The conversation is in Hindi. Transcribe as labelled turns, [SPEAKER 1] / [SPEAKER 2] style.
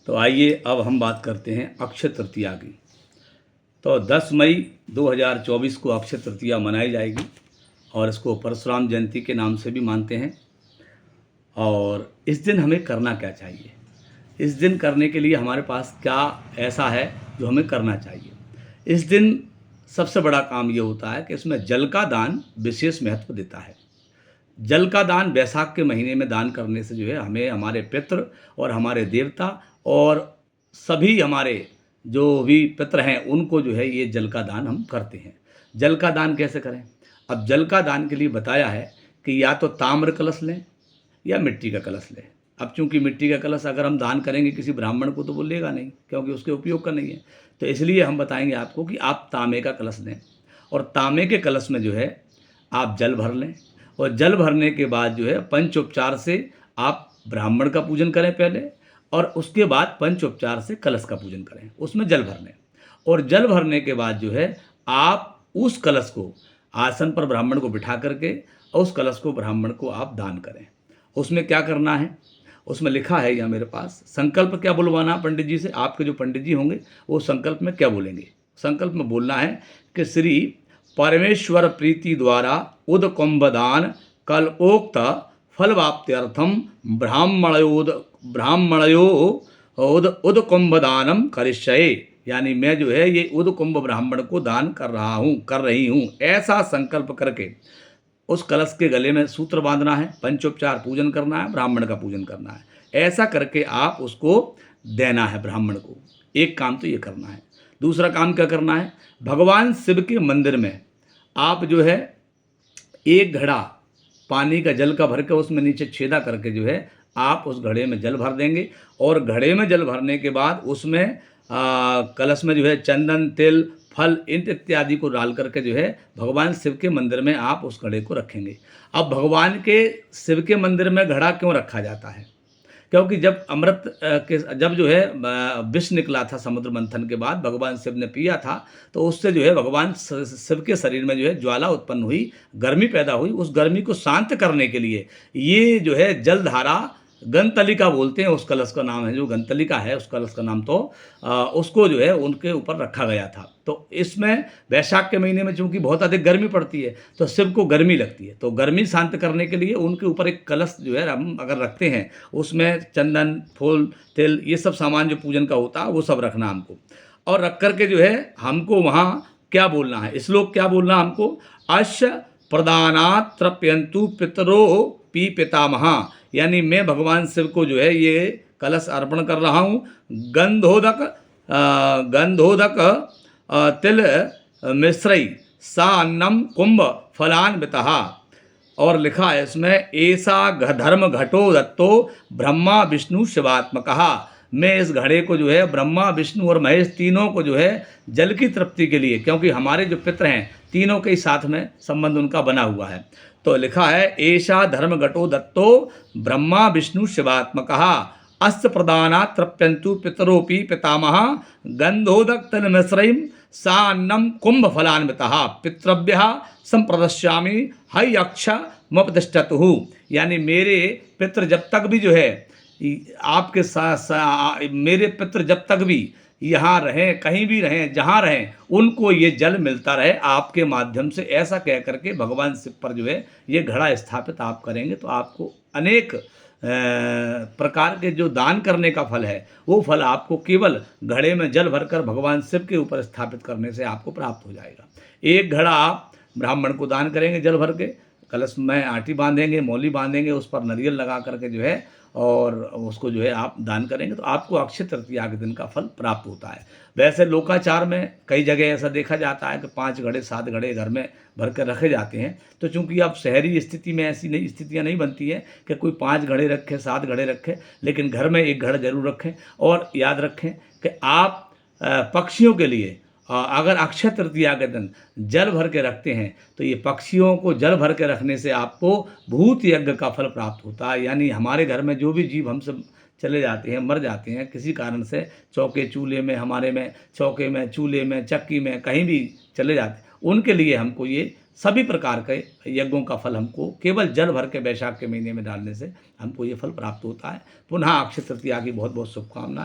[SPEAKER 1] तो आइए अब हम बात करते हैं अक्षय तृतीया की। तो 10 मई 2024 को अक्षय तृतीया मनाई जाएगी और इसको परशुराम जयंती के नाम से भी मानते हैं। और इस दिन हमें करना क्या चाहिए, इस दिन करने के लिए हमारे पास क्या ऐसा है जो हमें करना चाहिए। इस दिन सबसे बड़ा काम ये होता है कि इसमें जल का दान विशेष महत्व देता है। जल का दान बैसाख के महीने में दान करने से जो है हमें हमारे पितृ और हमारे देवता और सभी हमारे जो भी पितृ हैं उनको जो है ये जल का दान हम करते हैं। जल का दान कैसे करें? अब जल का दान के लिए बताया है कि या तो ताम्र कलश लें या मिट्टी का कलश लें। अब चूंकि मिट्टी का कलश अगर हम दान करेंगे किसी ब्राह्मण को तो वो लेगा नहीं, क्योंकि उसके उपयोग का नहीं है। तो इसलिए हम बताएंगे आपको कि आप तांबे का कलश लें और तांबे के कलश में जो है आप जल भर लें और जल भरने के बाद जो है पंचोपचार से आप ब्राह्मण का पूजन करें पहले, और उसके बाद पंचोपचार से कलश का पूजन करें, उसमें जल भर लें। और जल भरने के बाद जो है आप उस कलश को आसन पर ब्राह्मण को बिठा करके और उस कलश को ब्राह्मण को आप दान करें। उसमें क्या करना है, उसमें लिखा है यहाँ मेरे पास, संकल्प क्या बुलवाना पंडित जी से। आपके जो पंडित जी होंगे वो संकल्प में क्या बोलेंगे? संकल्प में बोलना है कि श्री परमेश्वर प्रीति द्वारा उदकुंभदान कल्पोक्त फलवाप्त्यर्थम ब्राह्मणयो उदकुंभदानम करिष्ये। यानी मैं जो है ये उदकुंभ ब्राह्मण को दान कर रही हूँ, ऐसा संकल्प करके उस कलश के गले में सूत्र बांधना है, पंचोपचार पूजन करना है, ब्राह्मण का पूजन करना है। ऐसा करके आप उसको देना है ब्राह्मण को। एक काम तो ये करना है। दूसरा काम क्या करना है, भगवान शिव के मंदिर में आप जो है एक घड़ा पानी का जल का भर के उसमें नीचे छेदा करके जो है आप उस घड़े में जल भर देंगे। और घड़े में जल भरने के बाद उसमें कलश में जो है चंदन, तिल, फल इत्यादि को डाल करके जो है भगवान शिव के मंदिर में आप उस घड़े को रखेंगे। अब भगवान के शिव के मंदिर में घड़ा क्यों रखा जाता है? क्योंकि जब जब जो है विष निकला था समुद्र मंथन के बाद, भगवान शिव ने पिया था, तो उससे जो है भगवान शिव के शरीर में जो है ज्वाला उत्पन्न हुई, गर्मी पैदा हुई। उस गर्मी को शांत करने के लिए ये जो है जलधारा, गनतलिका बोलते हैं उस कलश का नाम है, जो गनतलिका है उस कलश का नाम, तो उसको जो है उनके ऊपर रखा गया था। तो इसमें बैसाख के महीने में चूंकि बहुत अधिक गर्मी पड़ती है तो शिव को गर्मी लगती है, तो गर्मी शांत करने के लिए उनके ऊपर एक कलश जो है हम अगर रखते हैं, उसमें चंदन, फूल, तिल, ये सब सामान जो पूजन का होता है वो सब रखना हमको। और रख करके जो है हमको वहाँ क्या बोलना है, श्लोक क्या बोलना हमको, अश्य प्रदानात् तृप्यन्तु पितरो पी पितामहा। यानी मैं भगवान शिव को जो है ये कलश अर्पण कर रहा हूँ। गंधोदक तिल मिश्रई सा अन्नम कुंभ फलान्वितः। और लिखा है इसमें, ऐसा धर्म घटो दत्तो ब्रह्मा विष्णु शिवात्मकः। मैं इस घड़े को जो है ब्रह्मा, विष्णु और महेश तीनों को जो है जल की तृप्ति के लिए, क्योंकि हमारे जो पितृ हैं तीनों के साथ में संबंध उनका बना हुआ है, तो लिखा है ऐसा धर्म घटो दत्तो ब्रह्मा विष्णु शिवात्मकः अस्य प्रदानात् तृप्यन्तु पितरोपि पितामह गंधोदक तिल मिश्रैः सा अन्नम कुंभ फलान्वितः पितृभ्यः संप्रदश्यामि हय अक्ष मपतिष्ठतु। यानी मेरे पितृ जब तक भी जो है आपके मेरे पितृ जब तक भी यहाँ रहें, कहीं भी रहें, जहाँ रहें, उनको ये जल मिलता रहे आपके माध्यम से। ऐसा कह करके भगवान शिव पर जो है ये घड़ा स्थापित आप करेंगे तो आपको अनेक प्रकार के जो दान करने का फल है वो फल आपको केवल घड़े में जल भरकर भगवान शिव के ऊपर स्थापित करने से आपको प्राप्त हो जाएगा। एक घड़ा आप ब्राह्मण को दान करेंगे जल भर के, कलश में आटी बांधेंगे, मौली बांधेंगे, उस पर नारियल लगा करके जो है और उसको जो है आप दान करेंगे तो आपको अक्षय तृतीया के दिन का फल प्राप्त होता है। वैसे लोकाचार में कई जगह ऐसा देखा जाता है कि 5 घड़े 7 घड़े घर में भर कर रखे जाते हैं। तो चूंकि अब शहरी स्थिति में ऐसी नई स्थितियां नहीं बनती है कि कोई 5 घड़े रखे, 7 घड़े रखे, लेकिन घर में एक घड़ा जरूर रखें। और याद रखें कि आप पक्षियों के लिए अगर अक्षय तृतीया के दिन जल भर के रखते हैं तो ये पक्षियों को जल भर के रखने से आपको भूत यज्ञ का फल प्राप्त होता है। यानी हमारे घर में जो भी जीव हमसे चले जाते हैं, मर जाते हैं किसी कारण से, चौके चूल्हे में, हमारे में चौके में, चूल्हे में, चक्की में, कहीं भी चले जाते हैं, उनके लिए हमको ये सभी प्रकार के यज्ञों का फल हमको केवल जल भर के बैसाख के महीने में डालने से हमको ये फल प्राप्त होता है। पुनः अक्षय तृतीया की बहुत बहुत शुभकामनाएं।